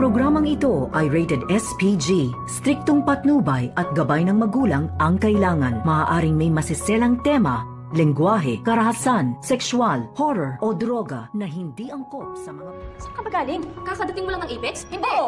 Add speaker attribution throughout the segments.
Speaker 1: programang ito ay rated SPG. Striktong patnubay at gabay ng magulang ang kailangan. Maaaring may masiselang tema, lengguwahe, karahasan, sexual, horror o droga na hindi angkop sa mga...
Speaker 2: Saan ka ba galing? Kakadating mo lang ng Apex? Hindi!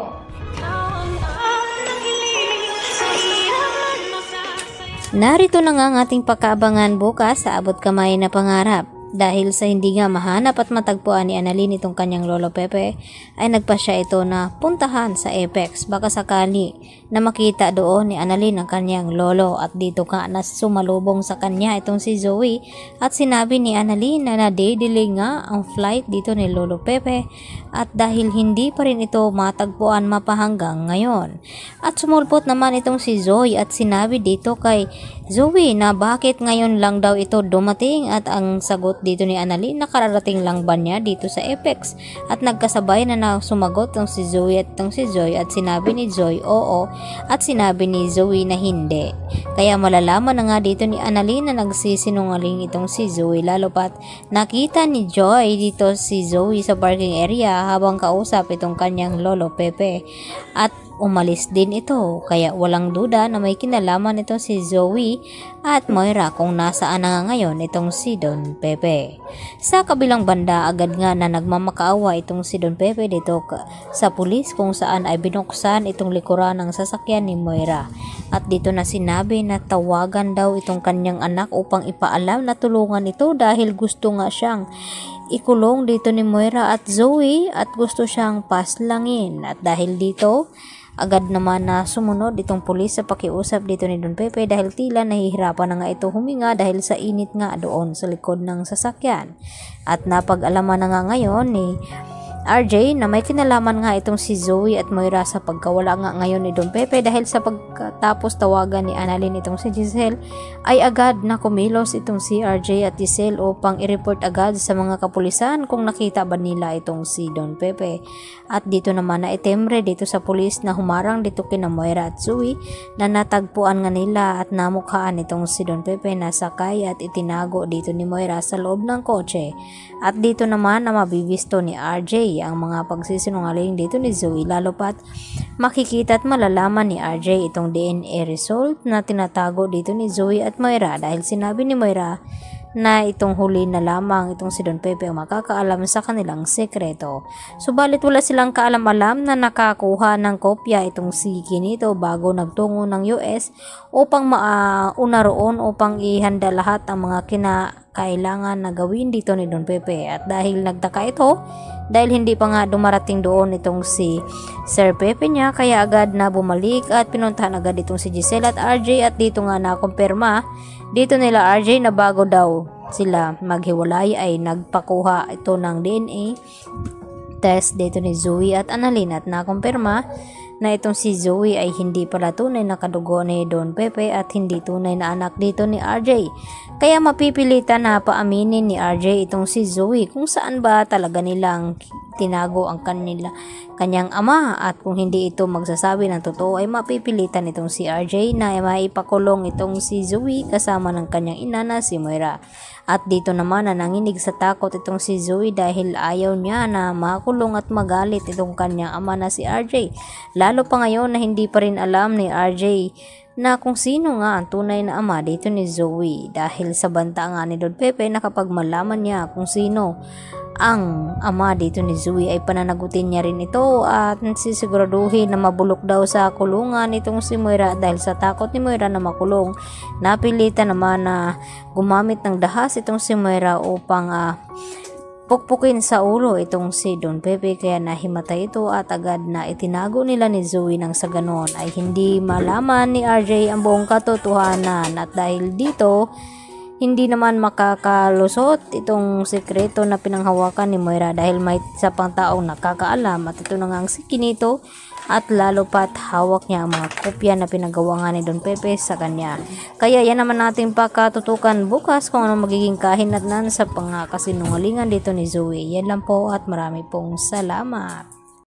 Speaker 3: Narito na nga ang ating pagkaabangan bukas sa abot kamay na pangarap. Dahil sa hindi nga mahanap at matagpuan ni Annalyn itong kanyang Lolo Pepe, ay nagpasya ito na puntahan sa Apex. Baka sakali na makita doon ni Annalyn ang kanyang lolo, at dito ka na sumalubong sa kanya itong si Zoe, at sinabi ni Annalyn na na-delay nga ang flight dito ni Lolo Pepe, at dahil hindi pa rin ito matagpuan mapahanggang ngayon. At sumulpot naman itong si Zoe at sinabi dito kay Zoe na bakit ngayon lang daw ito dumating, at ang sagot dito ni Annalyn na kararating lang ba niya dito sa Apex, at nagkasabay na sumagot itong si Zoe at itong si Zoe, at sinabi ni Zoe oo, at sinabi ni Zoe na hindi. Kaya malalaman na nga dito ni Annalyn na nagsisinungaling itong si Zoe, lalo pat nakita ni Joy dito si Zoe sa parking area habang kausap itong kanyang Lolo Pepe, at umalis din ito. Kaya walang duda na may kinalaman ito si Zoe at Moira kung nasaan na nga ngayon itong si Don Pepe. Sa kabilang banda, agad nga na nagmamakaawa itong si Don Pepe dito sa pulis, kung saan ay binuksan itong likuran ng sasakyan ni Moira. At dito na sinabi na tawagan daw itong kanyang anak upang ipaalam na tulungan ito dahil gusto nga siyang ikulong dito ni Moira at Zoe, at gusto siyang paslangin. At dahil dito, agad naman na sumunod itong pulis sa pakiusap dito ni Don Pepe, dahil tila nahihirapan na nga ito huminga dahil sa init nga doon sa likod ng sasakyan. At napag-alaman na nga ngayon ni RJ na may kinalaman nga itong si Zoe at Moira sa pagkawala nga ngayon ni Don Pepe, dahil sa pagkatapos tawagan ni Annalyn itong si Giselle, ay agad na kumilos itong si RJ at Giselle upang i-report agad sa mga kapulisan kung nakita ba nila itong si Don Pepe. At dito naman na itemre dito sa pulis na humarang dito kina Moira at Zoe na natagpuan nga nila at namukhaan itong si Don Pepe na sakay at itinago dito ni Moira sa loob ng kotse. At dito naman na mabibisto ni RJ ang mga pagsisinungaling dito ni Zoe, lalo pat makikita at malalaman ni RJ itong DNA result na tinatago dito ni Zoe at Moira, dahil sinabi ni Moira na itong huli na lamang itong si Don Pepe ang makakaalam sa kanilang sekreto. Subalit wala silang kaalam-alam na nakakuha ng kopya itong si Kinito bago nagtungo ng US upang mauna roon upang ihanda lahat ang mga kinakailangan na gawin dito ni Don Pepe. At dahil nagtaka ito, dahil hindi pa nga dumarating doon itong si Sir Pepe niya, kaya agad na bumalik at pinuntahan agad itong si Giselle at RJ, at dito nga nakumpirma dito nila RJ na bago daw sila maghiwalay ay nagpakuha ito ng DNA test dito ni Zoe at Annalyn, at nakumpirma na itong si Zoe ay hindi pala tunay na kadugo ni Don Pepe at hindi tunay na anak dito ni RJ. Kaya mapipilitan na paaminin ni RJ itong si Zoe kung saan ba talaga nilang tinago ang kanyang ama, at kung hindi ito magsasabi ng totoo ay mapipilitan itong si RJ na maipakulong itong si Zoe kasama ng kanyang ina na si Moira. At dito naman na nanginig sa takot itong si Zoe dahil ayaw niya na makulong at magalit itong kanyang ama na si RJ. Lalo pa ngayon na hindi pa rin alam ni RJ na kung sino nga ang tunay na ama dito ni Zoe, dahil sa banta nga ni Don Pepe na kapag malaman niya kung sino ang ama dito ni Zoe ay pananagutin niya rin ito at sisiguraduhin na mabulok daw sa kulungan itong si Moira. Dahil sa takot ni Moira na makulong, napilitan naman na gumamit ng dahas itong si Moira upang pukpukin sa ulo itong si Don Pepe, kaya nahimatay ito at agad na itinago nila ni Zoe nang sa ganon ay hindi malaman ni RJ ang buong katotohanan. At dahil dito, hindi naman makakalusot itong sekreto na pinanghawakan ni Moira dahil may isa pang taong nakakaalam, at ito na nga ang si Kinito, at lalo pat hawak niya ang mga kopya na pinagawa nga ni Don Pepe sa kanya. Kaya yan naman nating pakatutukan bukas kung ano magiging kahinatnan sa pangkasinungalingan dito ni Zoe. Yan lang po at marami pong salamat.